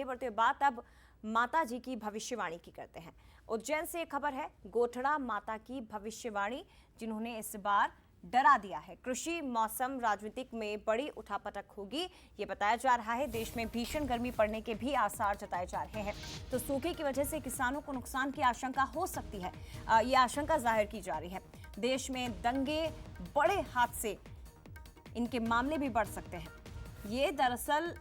आगे बढ़ते हुए बात अब माता जी की भविष्यवाणी की करते हैं। उज्जैन से एक खबर है, गोठड़ा माता की भविष्यवाणी, जिन्होंने इस बार डरा दिया है। कृषि, मौसम, राजनीतिक में बड़ी उठापटक होगी, ये बताया जा रहा है। देश में भीषण गर्मी पड़ने के भी आसार जताए जा रहे हैं, तो सूखे की वजह से किसानों को नुकसान की आशंका हो सकती है। ये आशंका जाहिर की जा रही है। देश में दंगे, बड़े हादसे, इनके मामले भी बढ़ सकते हैं। ये दरअसल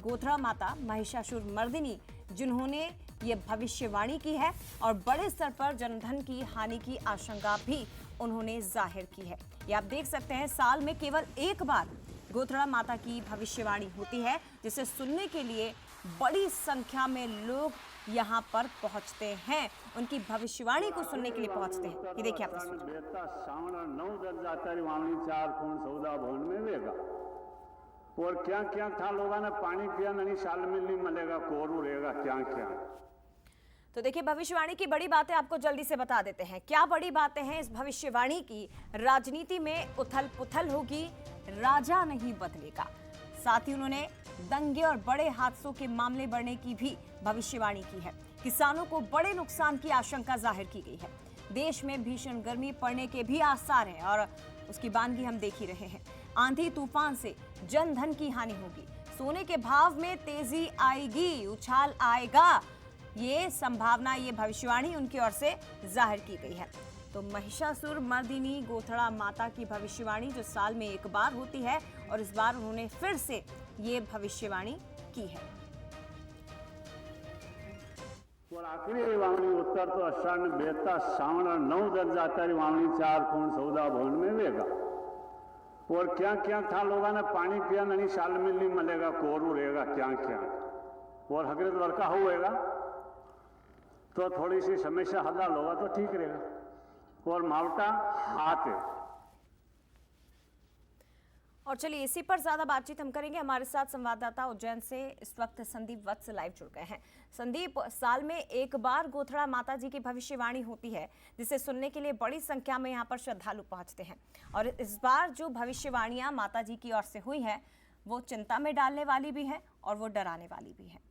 गोठड़ा माता महिषासुर मर्दिनी, जिन्होंने ये भविष्यवाणी की है और बड़े स्तर पर जनधन की हानि की आशंका भी उन्होंने जाहिर की है। ये आप देख सकते हैं, साल में केवल एक बार गोठड़ा माता की भविष्यवाणी होती है, जिसे सुनने के लिए बड़ी संख्या में लोग यहाँ पर पहुंचते हैं, उनकी भविष्यवाणी को सुनने के लिए पहुंचते हैं। ये देखिए आप तस्वीर। और क्या क्या था, लोगों ने पानी पिया नहीं, साल में नहीं मिलेगा, कोरू रहेगा, क्या क्या। तो देखिए, भविष्यवाणी की बड़ी बातें आपको जल्दी से बता देते हैं। क्या बड़ी बातें हैं इस भविष्यवाणी की? राजनीति में उथल पुथल होगी, राजा नहीं बदलेगा। साथ ही उन्होंने दंगे और बड़े हादसों के मामले बढ़ने की भी भविष्यवाणी की है। किसानों को बड़े नुकसान की आशंका जाहिर की गई है। देश में भीषण गर्मी पड़ने के भी आसार हैं और उसकी बानगी हम देख ही रहे हैं। आंधी तूफान से जनधन की हानि होगी, सोने के भाव में तेजी आएगी, उछाल आएगा, ये संभावना, ये भविष्यवाणी उनकी ओर से जाहिर की गई है। तो महिषासुर मर्दिनी गोठड़ा माता की भविष्यवाणी जो साल में एक बार होती है, और इस बार उन्होंने फिर से ये भविष्यवाणी की है। और आखिरी वावणी उत्तर तो अषाढ़ ने बेहता श्रावण 9 दर्जा तारी वावणी 4 खून 14 भवन में वेगा। और क्या क्या था, लोगों ने पानी पिया नहीं, साल में नहीं मिलेगा, कोरू रहेगा, क्या क्या। और हगरत वर्षा होएगा तो थोड़ी सी समस्या हल होगा तो ठीक रहेगा। और मावटा हाथ है। और चलिए, इसी पर ज्यादा बातचीत हम करेंगे। हमारे साथ संवाददाता उज्जैन से इस वक्त संदीप वत्स लाइव जुड़ गए हैं। संदीप, साल में एक बार गोठड़ा माता जी की भविष्यवाणी होती है, जिसे सुनने के लिए बड़ी संख्या में यहाँ पर श्रद्धालु पहुंचते हैं, और इस बार जो भविष्यवाणियां माता जी की ओर से हुई हैं, वो चिंता में डालने वाली भी है और वो डराने वाली भी है।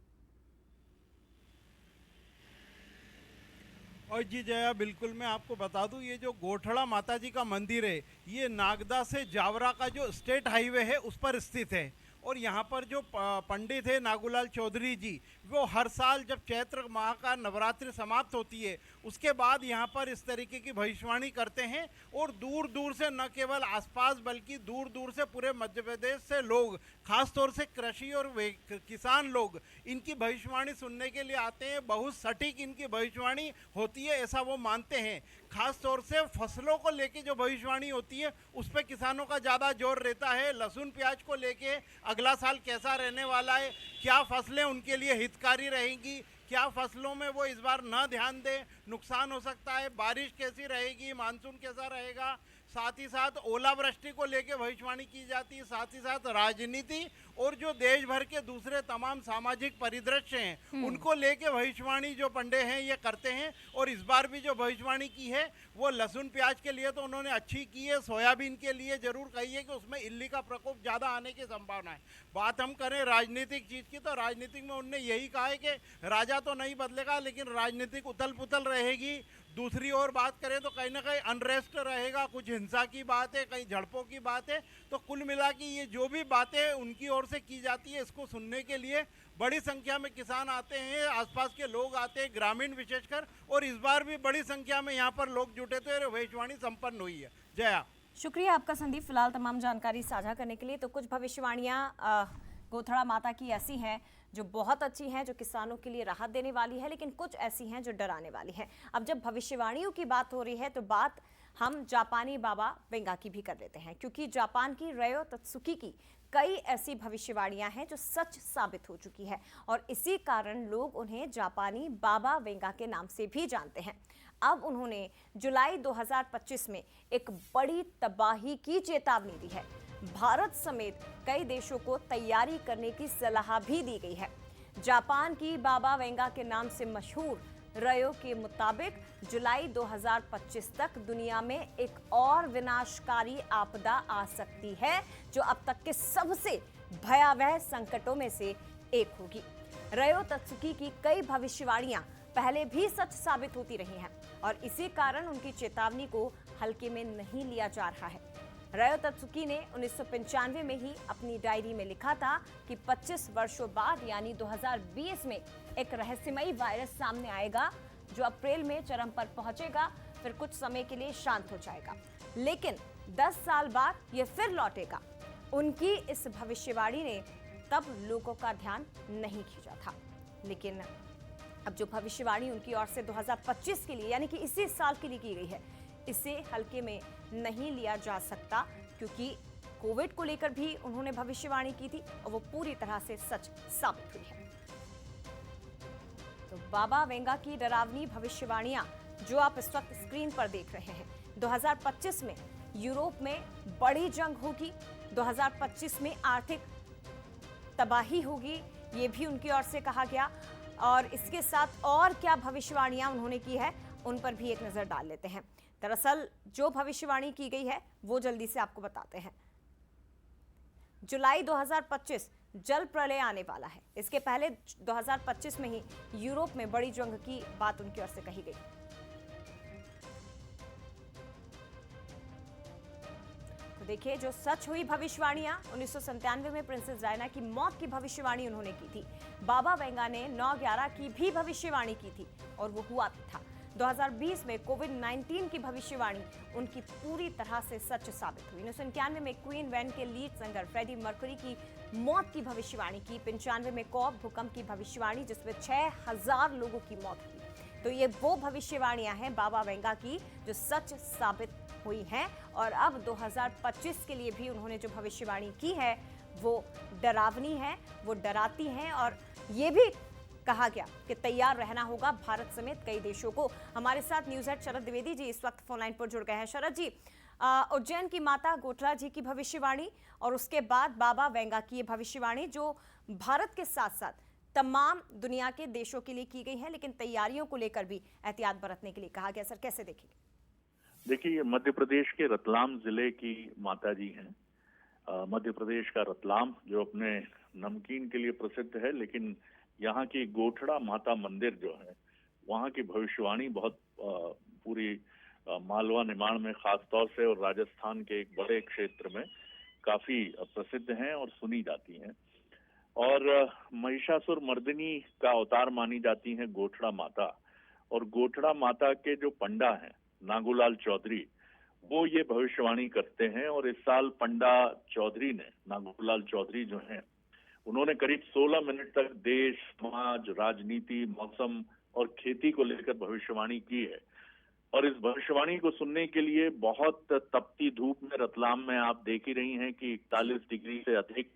और जी जया, बिल्कुल मैं आपको बता दूं, ये जो गोठड़ा माता जी का मंदिर है, ये नागदा से जावरा का जो स्टेट हाईवे है उस पर स्थित है। और यहाँ पर जो पंडित है नागूलाल चौधरी जी, वो हर साल जब चैत्र माह का नवरात्रि समाप्त होती है, उसके बाद यहाँ पर इस तरीके की भविष्यवाणी करते हैं। और दूर दूर से, न केवल आसपास बल्कि दूर दूर से पूरे मध्य प्रदेश से लोग, खास तौर से कृषि और किसान लोग, इनकी भविष्यवाणी सुनने के लिए आते हैं। बहुत सटीक इनकी भविष्यवाणी होती है, ऐसा वो मानते हैं। खास तौर से फसलों को लेके जो भविष्यवाणी होती है, उस पर किसानों का ज़्यादा जोर रहता है। लहसुन प्याज को लेके अगला साल कैसा रहने वाला है, क्या फसलें उनके लिए हितकारी रहेंगी, क्या फसलों में वो इस बार न ध्यान दें, नुकसान हो सकता है, बारिश कैसी रहेगी, मानसून कैसा रहेगा, साथ ही साथ ओलावृष्टि को लेकर भविष्यवाणी की जाती है। साथ ही साथ राजनीति और जो देश भर के दूसरे तमाम सामाजिक परिदृश्य हैं, उनको लेके भविष्यवाणी जो पंडे हैं ये करते हैं। और इस बार भी जो भविष्यवाणी की है वो लहसुन प्याज के लिए तो उन्होंने अच्छी की है, सोयाबीन के लिए जरूर कही है कि उसमें इल्ली का प्रकोप ज़्यादा आने की संभावना है। बात हम करें राजनीतिक चीज़ की, तो राजनीतिक में उन्होंने यही कहा है कि राजा तो नहीं बदलेगा, लेकिन राजनीतिक उथल पुथल रहेगी। दूसरी ओर बात करें तो कहीं ना कहीं अनरेस्ट रहेगा, कुछ हिंसा की बात है, कहीं झड़पों की बात है। तो कुल मिला के ये जो भी बातें उनकी ओर से की जाती है, इसको सुनने के लिए बड़ी संख्या में किसान आते हैं, आसपास के लोग आते हैं, ग्रामीण विशेषकर। और इस बार भी बड़ी संख्या में यहाँ पर लोग जुटे थे और भविष्यवाणी संपन्न हुई है। जया, शुक्रिया आपका संदीप, फिलहाल तमाम जानकारी साझा करने के लिए। तो कुछ भविष्यवाणियाँ गोठड़ा माता की ऐसी हैं जो बहुत अच्छी हैं, जो किसानों के लिए राहत देने वाली है, लेकिन कुछ ऐसी हैं जो डराने वाली हैं। अब जब भविष्यवाणियों की बात हो रही है, तो बात हम जापानी बाबा वेंगा की भी कर लेते हैं, क्योंकि जापान की रयो तत्सुकी की कई ऐसी भविष्यवाणियां हैं जो सच साबित हो चुकी है, और इसी कारण लोग उन्हें जापानी बाबा वेंगा के नाम से भी जानते हैं। अब उन्होंने जुलाई 2025 में एक बड़ी तबाही की चेतावनी दी है। भारत समेत कई देशों को तैयारी करने की सलाह भी दी गई है। जापान की बाबा वेंगा के नाम से मशहूर रयो के मुताबिक जुलाई 2025 तक दुनिया में एक और विनाशकारी आपदा आ सकती है, जो अब तक के सबसे भयावह संकटों में से एक होगी। रयो तत्सुकी की कई भविष्यवाणियां पहले भी सच साबित होती रही हैं और इसी कारण उनकी चेतावनी को हल्के में नहीं लिया जा रहा है। रयो तत्सुकी ने 1995 में ही अपनी डायरी में लिखा था कि 25 वर्षों बाद यानी 2020 में एक रहस्यमयी वायरस सामने आएगा जो अप्रैल में चरम पर पहुंचेगा, फिर कुछ समय के लिए शांत हो जाएगा, लेकिन 10 साल बाद ये फिर लौटेगा। उनकी इस भविष्यवाणी ने तब लोगों का ध्यान नहीं खींचा था, लेकिन अब जो भविष्यवाणी उनकी ओर से 2025 के लिए यानी कि इसी साल के लिए की गई है, इसे हल्के में नहीं लिया जा सकता, क्योंकि कोविड को लेकर भी उन्होंने भविष्यवाणी की थी और वो पूरी तरह से सच साबित हुई है। तो बाबा वेंगा की डरावनी भविष्यवाणियां जो आप इस वक्त स्क्रीन पर देख रहे हैं, 2025 में यूरोप में बड़ी जंग होगी, 2025 में आर्थिक तबाही होगी, ये भी उनकी ओर से कहा गया। और इसके साथ और क्या भविष्यवाणियां उन्होंने की है उन पर भी एक नजर डाल लेते हैं। दरअसल जो भविष्यवाणी की गई है वो जल्दी से आपको बताते हैं। जुलाई 2025 जल प्रलय आने वाला है। इसके पहले 2025 में ही यूरोप में बड़ी जंग की बात उनकी ओर से कही गई। तो देखिए, जो सच हुई भविष्यवाणियां 1997 में प्रिंसेस डायना की मौत की भविष्यवाणी उन्होंने की थी। बाबा वेंगा ने 9/11 की भी भविष्यवाणी की थी और वो हुआ भी था। 2020 में कोविड-19 की भविष्यवाणी उनकी पूरी तरह से सच साबित हुई। 1991 में क्वीन वैन के लीड सिंगर फ्रेडी मर्क्यूरी की मौत की भविष्यवाणी की। 95 में कॉब भूकंप की भविष्यवाणी जिसमें 6000 लोगों की मौत हुई। तो ये वो भविष्यवाणियां हैं बाबा वेंगा की जो सच साबित हुई हैं और अब 2025 के लिए भी उन्होंने जो भविष्यवाणी की है वो डरावनी है, वो डराती हैं और ये भी कहा गया कि तैयार रहना होगा भारत समेत कई देशों को। हमारे साथ न्यूज़ हेड शरद द्विवेदी जी इस वक्त फोन लाइन पर जुड़ गए हैं। शरद जी, उज्जैन की माता गोठड़ा जी की भविष्यवाणी और उसके बाद बाबा वेंगा की ये भविष्यवाणी जो भारत के साथ साथ तमाम दुनिया के देशों के लिए की गई है, लेकिन तैयारियों को लेकर भी एहतियात बरतने के लिए कहा गया। सर, कैसे देखेंगे? देखिए, ये मध्य प्रदेश के रतलाम जिले की माता जी हैं। मध्य प्रदेश का रतलाम जो अपने नमकीन के लिए प्रसिद्ध है, लेकिन यहाँ की गोठड़ा माता मंदिर जो है वहाँ की भविष्यवाणी बहुत पूरी मालवा निमाड़ में खास तौर से और राजस्थान के एक बड़े क्षेत्र में काफी प्रसिद्ध हैं और सुनी जाती हैं। और महिषासुर मर्दिनी का अवतार मानी जाती हैं गोठड़ा माता। और गोठड़ा माता के जो पंडा हैं नागूलाल चौधरी, वो ये भविष्यवाणी करते हैं। और इस साल पंडा चौधरी ने, नागूलाल चौधरी जो हैं, उन्होंने करीब 16 मिनट तक देश, समाज, राजनीति, मौसम और खेती को लेकर भविष्यवाणी की है। और इस भविष्यवाणी को सुनने के लिए बहुत तपती धूप में रतलाम में आप देख ही रही हैं कि 41 डिग्री से अधिक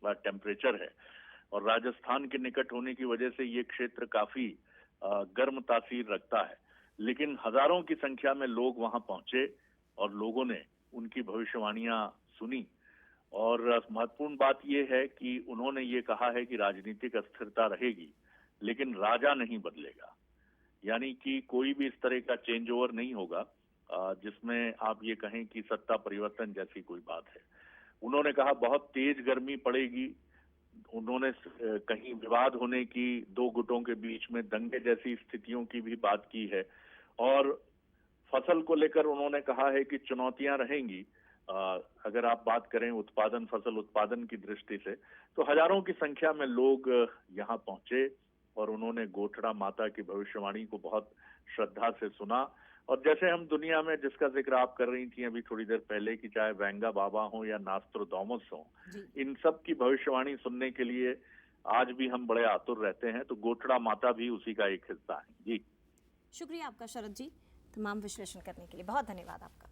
टेम्परेचर है और राजस्थान के निकट होने की वजह से ये क्षेत्र काफी गर्म तासीर रखता है। लेकिन हजारों की संख्या में लोग वहां पहुंचे और लोगों ने उनकी भविष्यवाणियां सुनी। और महत्वपूर्ण बात यह है कि उन्होंने ये कहा है कि राजनीतिक अस्थिरता रहेगी लेकिन राजा नहीं बदलेगा, यानी कि कोई भी इस तरह का चेंज ओवर नहीं होगा जिसमें आप ये कहें कि सत्ता परिवर्तन जैसी कोई बात है। उन्होंने कहा बहुत तेज गर्मी पड़ेगी। उन्होंने कहीं विवाद होने की, दो गुटों के बीच में दंगे जैसी स्थितियों की भी बात की है। और फसल को लेकर उन्होंने कहा है कि चुनौतियां रहेंगी। अगर आप बात करें उत्पादन, फसल उत्पादन की दृष्टि से, तो हजारों की संख्या में लोग यहाँ पहुंचे और उन्होंने गोठड़ा माता की भविष्यवाणी को बहुत श्रद्धा से सुना। और जैसे हम दुनिया में, जिसका जिक्र आप कर रही थी अभी थोड़ी देर पहले, कि चाहे वेंगा बाबा हो या नास्ट्रोडामस हो, इन सब की भविष्यवाणी सुनने के लिए आज भी हम बड़े आतुर रहते हैं। तो गोठड़ा माता भी उसी का एक हिस्सा है। जी, शुक्रिया आपका शरद जी, तमाम विश्लेषण करने के लिए बहुत धन्यवाद आपका।